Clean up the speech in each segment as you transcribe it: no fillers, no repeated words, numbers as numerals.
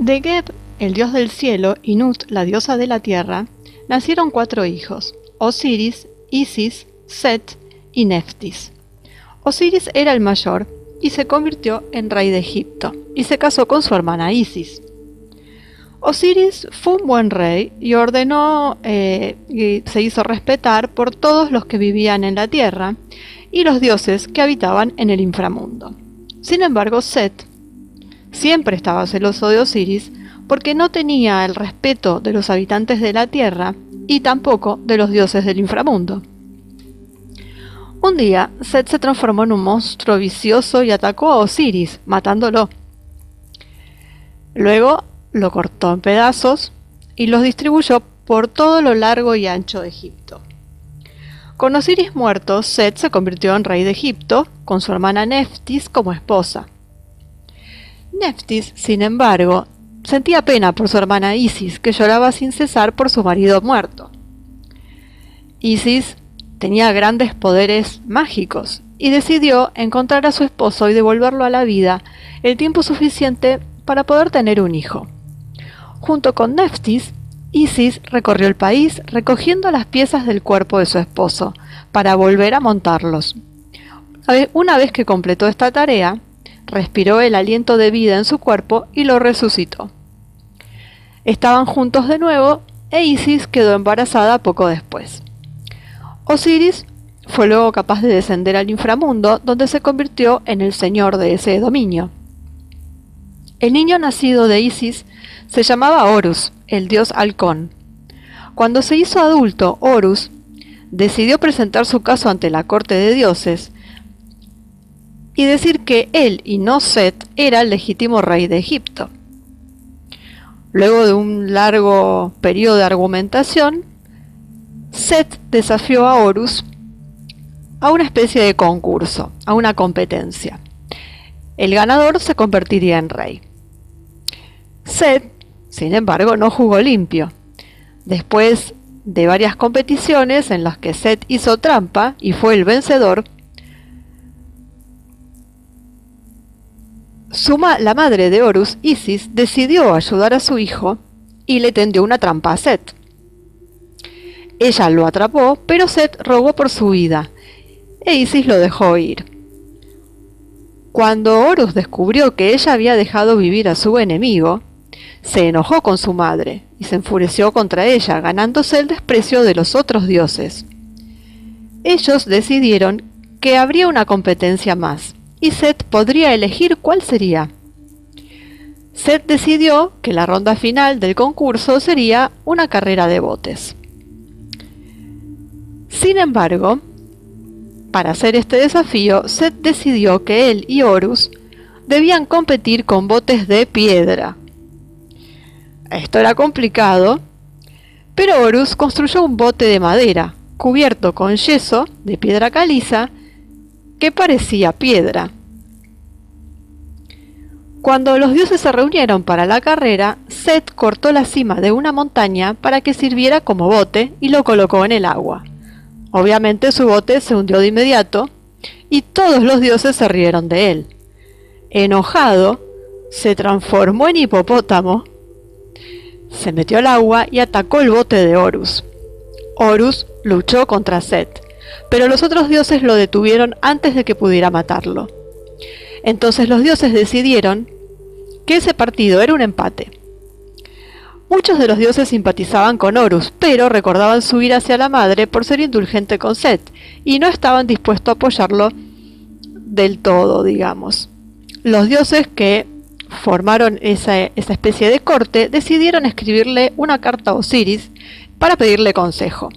De Geb, el dios del cielo, y Nut, la diosa de la tierra, nacieron 4 hijos: Osiris, Isis, Set y Neftis. Osiris era el mayor y se convirtió en rey de Egipto, y se casó con su hermana Isis. Osiris fue un buen rey y ordenó y se hizo respetar por todos los que vivían en la tierra y los dioses que habitaban en el inframundo. Sin embargo, Set siempre estaba celoso de Osiris porque no tenía el respeto de los habitantes de la tierra y tampoco de los dioses del inframundo. Un día, Set se transformó en un monstruo vicioso y atacó a Osiris, matándolo. Luego lo cortó en pedazos y los distribuyó por todo lo largo y ancho de Egipto. Con Osiris muerto, Set se convirtió en rey de Egipto, con su hermana Neftis como esposa. Neftis, sin embargo, sentía pena por su hermana Isis, que lloraba sin cesar por su marido muerto. Isis tenía grandes poderes mágicos y decidió encontrar a su esposo y devolverlo a la vida el tiempo suficiente para poder tener un hijo. Junto con Neftis, Isis recorrió el país recogiendo las piezas del cuerpo de su esposo para volver a montarlos. Una vez que completó esta tarea, respiró el aliento de vida en su cuerpo y lo resucitó. Estaban juntos de nuevo e Isis quedó embarazada poco después. Osiris fue luego capaz de descender al inframundo, donde se convirtió en el señor de ese dominio. El niño nacido de Isis se llamaba Horus, el dios halcón. Cuando se hizo adulto, Horus decidió presentar su caso ante la corte de dioses y decir que él y no Set era el legítimo rey de Egipto. Luego de un largo periodo de argumentación, Set desafió a Horus a una especie de concurso, a una competencia. El ganador se convertiría en rey. Set, sin embargo, no jugó limpio. Después de varias competiciones en las que Set hizo trampa y fue el vencedor, la madre de Horus, Isis, decidió ayudar a su hijo y le tendió una trampa a Set. Ella lo atrapó, pero Set rogó por su vida e Isis lo dejó ir. Cuando Horus descubrió que ella había dejado vivir a su enemigo, se enojó con su madre y se enfureció contra ella, ganándose el desprecio de los otros dioses. Ellos decidieron que habría una competencia más, y Set podría elegir cuál sería. Set decidió que la ronda final del concurso sería una carrera de botes. Sin embargo, para hacer este desafío, Set decidió que él y Horus debían competir con botes de piedra. Esto era complicado, pero Horus construyó un bote de madera, cubierto con yeso de piedra caliza, que parecía piedra. Cuando los dioses se reunieron para la carrera, Set cortó la cima de una montaña para que sirviera como bote y lo colocó en el agua. Obviamente su bote se hundió de inmediato y todos los dioses se rieron de él. Enojado, se transformó en hipopótamo, se metió al agua y atacó el bote de Horus. Horus luchó contra Set, pero los otros dioses lo detuvieron antes de que pudiera matarlo. Entonces los dioses decidieron que ese partido era un empate. Muchos de los dioses simpatizaban con Horus, pero recordaban su ira hacia la madre por ser indulgente con Set, y no estaban dispuestos a apoyarlo del todo, digamos. Los dioses que formaron esa especie de corte decidieron escribirle una carta a Osiris para pedirle consejo.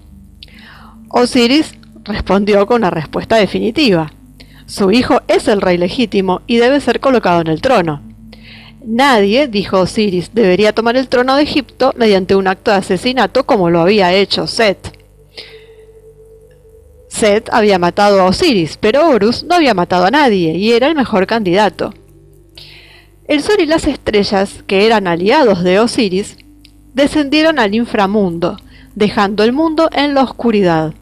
Osiris respondió con una respuesta definitiva. Su hijo es el rey legítimo y debe ser colocado en el trono. Nadie, dijo Osiris, debería tomar el trono de Egipto mediante un acto de asesinato como lo había hecho Set. Set había matado a Osiris, pero Horus no había matado a nadie y era el mejor candidato. El sol y las estrellas, que eran aliados de Osiris, descendieron al inframundo, dejando el mundo en la oscuridad.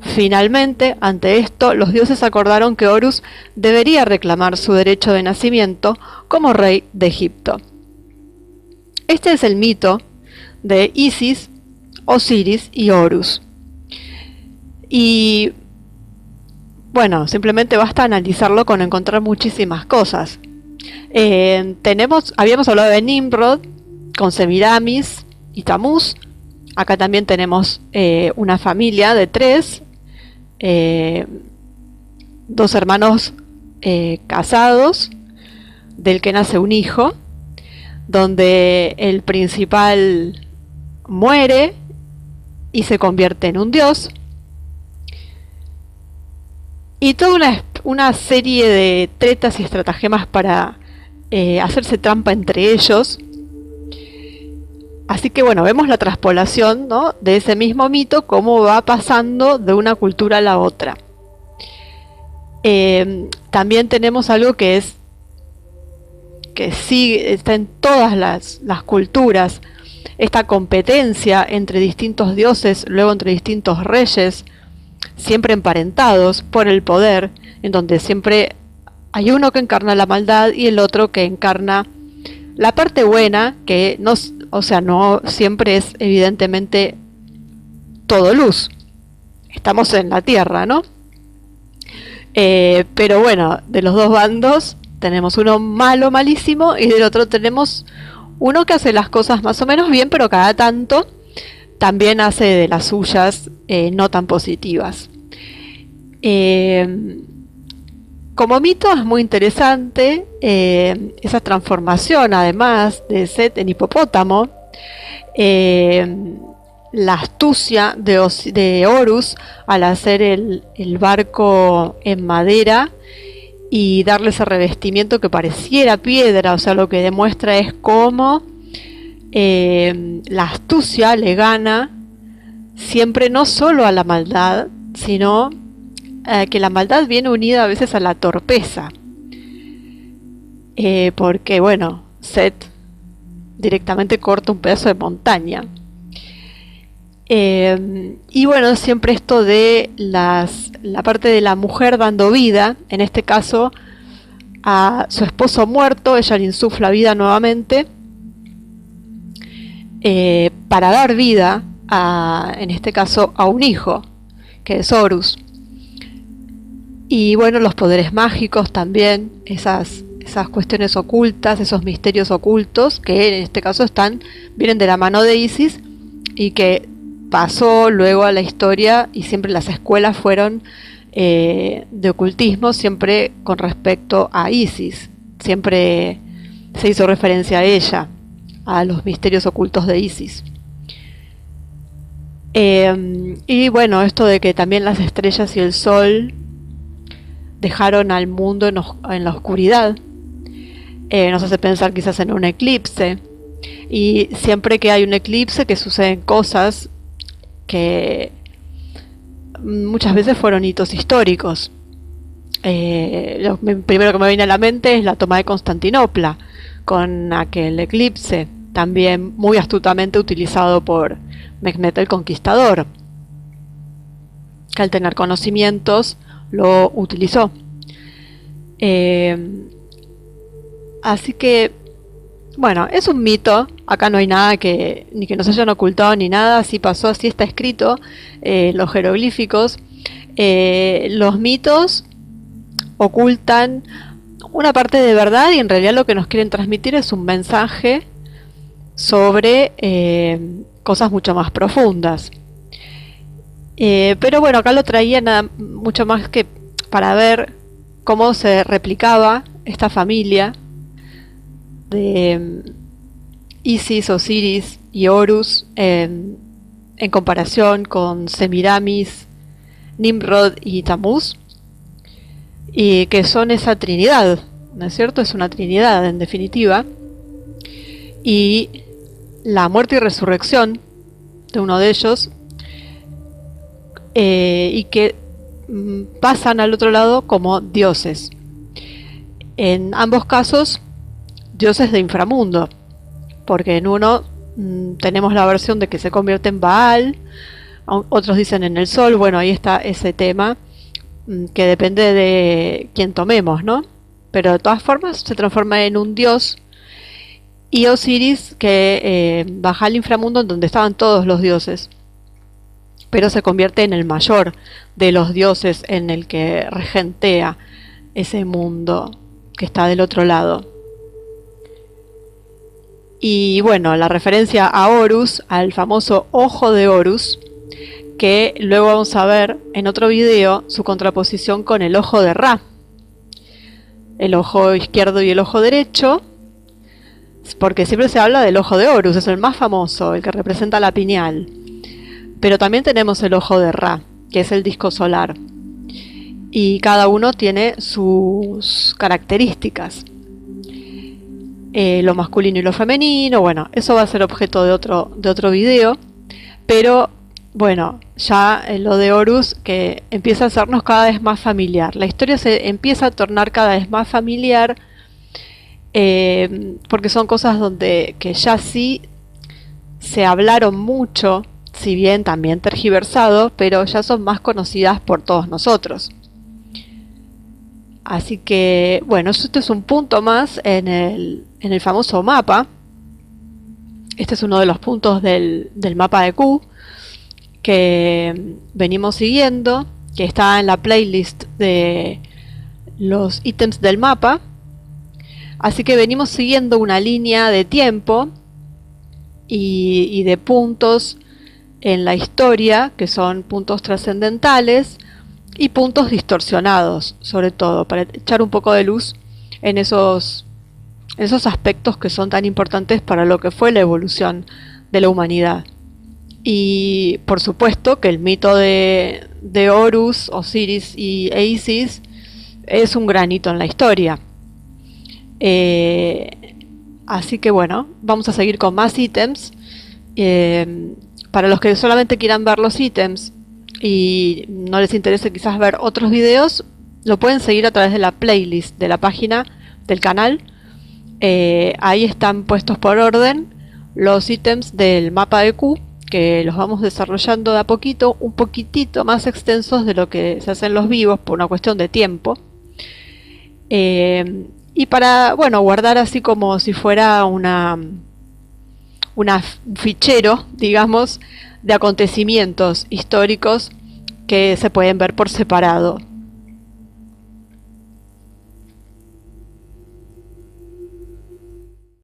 Finalmente, ante esto, los dioses acordaron que Horus debería reclamar su derecho de nacimiento como rey de Egipto. Este es el mito de Isis, Osiris y Horus. Y bueno, simplemente basta analizarlo con encontrar muchísimas cosas. Habíamos hablado de Nimrod con Semiramis y Tamuz. Acá también tenemos una familia de 3, 2 hermanos casados, del que nace un hijo, donde el principal muere y se convierte en un dios, y toda una serie de tretas y estratagemas para hacerse trampa entre ellos. Así que bueno, vemos la traspolación, ¿no?, de ese mismo mito, cómo va pasando de una cultura a la otra. También tenemos algo que sí está en todas las culturas, esta competencia entre distintos dioses, luego entre distintos reyes, siempre emparentados por el poder, en donde siempre hay uno que encarna la maldad y el otro que encarna la parte buena, que no siempre es evidentemente todo luz. Estamos en la tierra, ¿no? Pero bueno, de los dos bandos tenemos uno malo, malísimo, y del otro tenemos uno que hace las cosas más o menos bien, pero cada tanto también hace de las suyas no tan positivas. Como mito es muy interesante esa transformación, además de Set en hipopótamo, la astucia de Horus al hacer el barco en madera y darle ese revestimiento que pareciera piedra. O sea, lo que demuestra es cómo la astucia le gana siempre, no solo a la maldad, sino que la maldad viene unida a veces a la torpeza, porque bueno, Set directamente corta un pedazo de montaña. Y bueno, siempre esto de la parte de la mujer dando vida, en este caso a su esposo muerto, ella le insufla vida nuevamente, para dar vida en este caso a un hijo, que es Horus. Y bueno, los poderes mágicos también, esas cuestiones ocultas, esos misterios ocultos, que en este caso vienen de la mano de Isis, y que pasó luego a la historia, y siempre las escuelas fueron de ocultismo, siempre con respecto a Isis. Siempre se hizo referencia a ella, a los misterios ocultos de Isis. Y bueno, esto de que también las estrellas y el sol dejaron al mundo en la oscuridad, nos hace pensar quizás en un eclipse, y siempre que hay un eclipse que suceden cosas que muchas veces fueron hitos históricos. Lo primero que me viene a la mente es la toma de Constantinopla con aquel eclipse, también muy astutamente utilizado por Mehmed el Conquistador, que al tener conocimientos lo utilizó. Así que bueno, es un mito. Acá no hay nada ni que nos hayan ocultado ni nada. Así pasó, así está escrito los jeroglíficos. Los mitos ocultan una parte de verdad, y en realidad lo que nos quieren transmitir es un mensaje sobre cosas mucho más profundas. Pero bueno, acá lo traía mucho más que para ver cómo se replicaba esta familia de Isis, Osiris y Horus en comparación con Semiramis, Nimrod y Tamuz, y que son esa trinidad, ¿no es cierto? Es una trinidad en definitiva, y la muerte y resurrección de uno de ellos, y que pasan al otro lado como dioses. En ambos casos, dioses de inframundo, porque en uno tenemos la versión de que se convierte en Baal, otros dicen en el sol. Bueno, ahí está ese tema, que depende de quién tomemos, ¿no? Pero de todas formas se transforma en un dios, y Osiris, que baja al inframundo en donde estaban todos los dioses, pero se convierte en el mayor de los dioses, en el que regentea ese mundo que está del otro lado. Y bueno, la referencia a Horus, al famoso ojo de Horus, que luego vamos a ver en otro video su contraposición con el ojo de Ra, el ojo izquierdo y el ojo derecho, porque siempre se habla del ojo de Horus, es el más famoso, el que representa la pineal. Pero también tenemos el ojo de Ra, que es el disco solar. Y cada uno tiene sus características. Lo masculino y lo femenino, bueno, eso va a ser objeto de otro video. Pero bueno, ya lo de Horus, que empieza a hacernos cada vez más familiar. La historia se empieza a tornar cada vez más familiar, porque son cosas que ya sí se hablaron mucho, si bien también tergiversado, pero ya son más conocidas por todos nosotros. Así que, bueno, esto es un punto más en el famoso mapa. Este es uno de los puntos del mapa de Q que venimos siguiendo, que está en la playlist de los ítems del mapa. Así que venimos siguiendo una línea de tiempo y de puntos en la historia, que son puntos trascendentales y puntos distorsionados, sobre todo, para echar un poco de luz en esos aspectos que son tan importantes para lo que fue la evolución de la humanidad. Y por supuesto que el mito de Horus, Osiris e Isis es un gran hito en la historia. Así que bueno, vamos a seguir con más ítems. Para los que solamente quieran ver los ítems y no les interese quizás ver otros videos, lo pueden seguir a través de la playlist de la página del canal. Ahí están puestos por orden los ítems del mapa de Q, que los vamos desarrollando de a poquito, un poquitito más extensos de lo que se hacen los vivos por una cuestión de tiempo. Y para, bueno, guardar así como si fuera un fichero, digamos, de acontecimientos históricos que se pueden ver por separado.